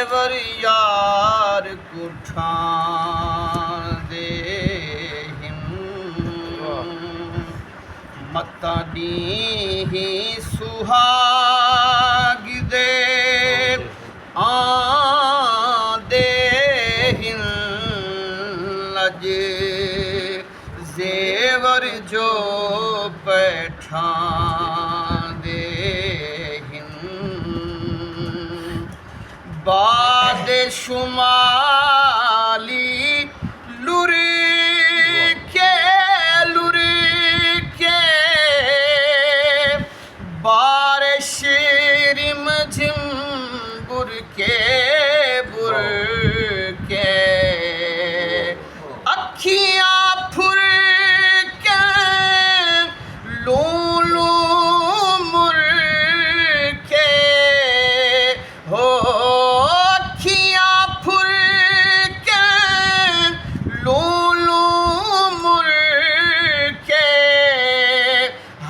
जेवर यार कुठां दे मत्ता दी सुहाग दे आंदे लज जेवर जो पैठां दे बाद शुमाली लुर के बारिश रिम झिम बुर के अखियाँ फुर के लूलू मुर के हो अखियाँ फुर के लूलू मुर के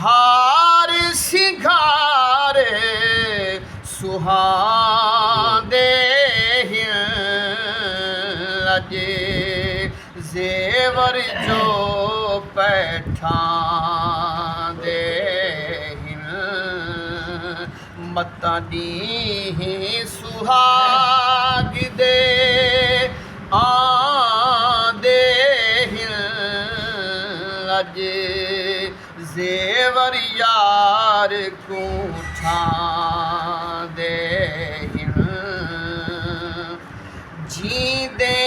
हार सिंगार सुहांदे लजे जेवर जो पैठां दे मत्ता दी सुहाग दे आंदे लज जेवर यार कुठां दे जींदे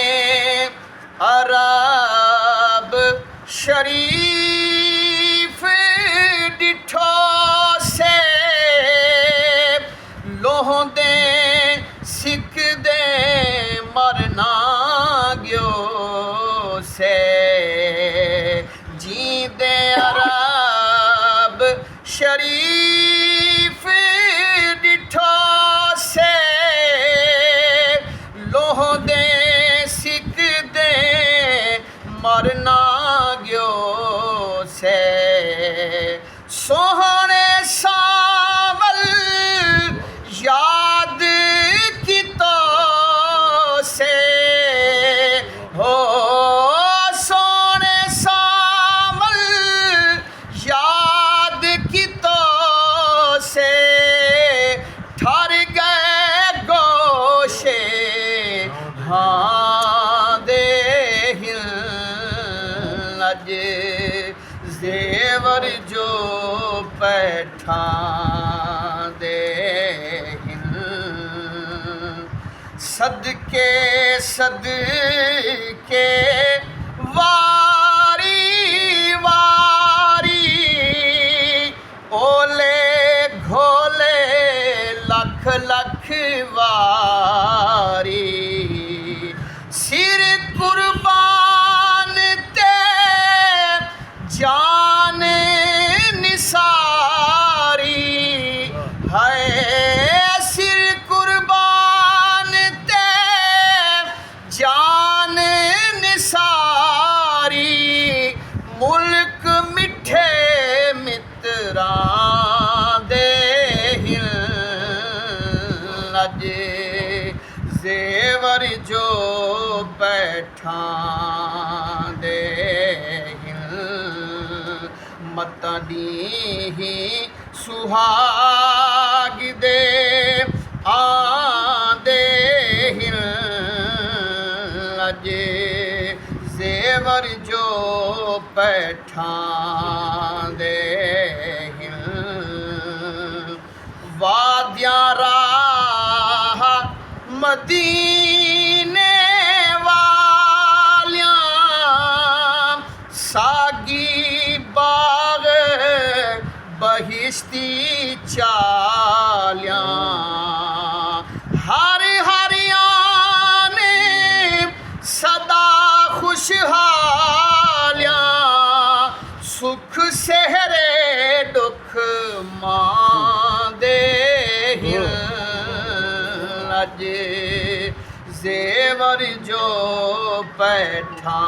अरब शरीफ डिठो से लोहंदे सिकदे मरना गयो से जींदे अरब शरीफ डिठो से लोहंदे सिकदे मरना गयो से सोहने सावल याद कितो से हो सोने सावल याद कितो से ठर गए गोशे हाँ दे लज जेवर जो पैठां दे सदके सदके वारी वारी ओले घोले लख लख वारी सिर कुर्बान ते जान निसारी है सिर कुर्बान ते जान निसारी मुल्क मिठे मित्रां दे लज जेवर जो पैठां दे मत्ता दी सुहाग दे आंदे लज जेवर जो पैठां दे वादियां राह मदीने वालियां सागी बाग बहिश्ती चालियां हर हरियाने सदा खुशहालियां सुख सेहरे दुख मांदे लज जेवर जो पैठां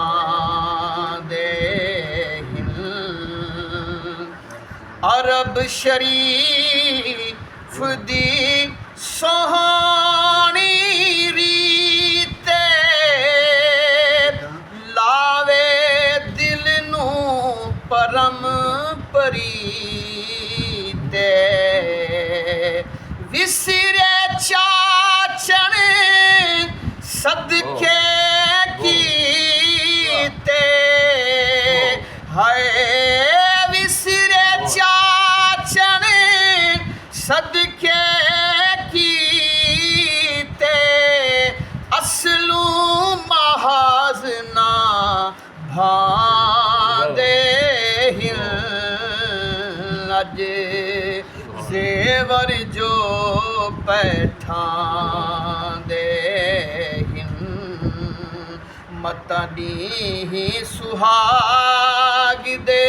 दे अरब शरीफ दी सोहनी ਵਿਸਰੇ ਚਾਚਣ ਸਦਕੇ ਕੀਤੇ ਹਾਏ ਵਿਸਰੇ ਚਾਚਣ ਸਦਕੇ ਕੀਤੇ ਅਸਲੂ ਮਹਾਜ਼ ਨਾ ਭਾਂਦੇ ਹਿਲ ਅਜ ਜ਼ੇਵਰ ਜੋ ਪੈਠਾਂਦੇ ਹਿਨ ਮਤਾਂ ਨੀ ਸੁਹਾਗ ਦੇ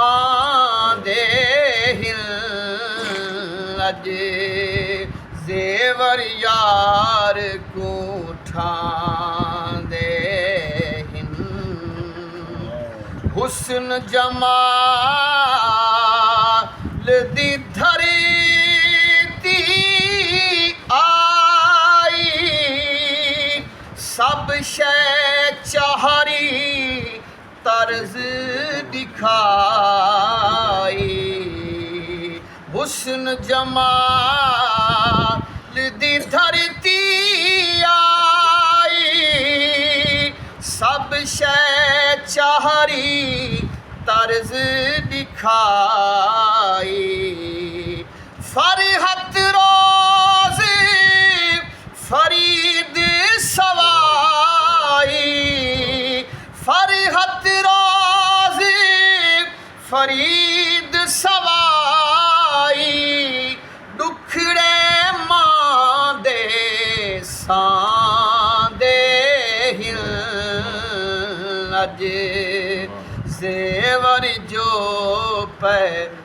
ਆਂਦੇ ਹਿਨ ਅਜ ਜ਼ੇਵਰ ਯਾਰ ਕੂਠਾਂਦੇ ਹਿਨ ਹੁਸਨ ਜਮਾਲ ਦੀ ਧਰਤੀ ਆਈ ਸਭ ਸ਼ੈ ਚਾਹਰੀ ਤਰਜ਼ ਦਿਖਾਈ ਹੁਸਨ ਜਮਾਲ ਦੀ ਧਰਤੀ ਆਈ ਸਭ ਸ਼ੈ ਚਾਹਰੀ ਤਰਜ਼ ਦਿਖਾਈ ਫਰਹਤ ਰੋਜ਼ ਫਰੀਦ ਸਵਾਈ ਫਰਹਤ ਰੋਜ਼ ਫਰੀਦ ਸਵਾਈ ਦੁਖੜੇ ਮਾਂ ਦੇ ਸਾਂਦੇ ਹਿਲ ਅਜ ਜ਼ੇਵਰ ਜੋ ਪੈਠਾਂਦੇ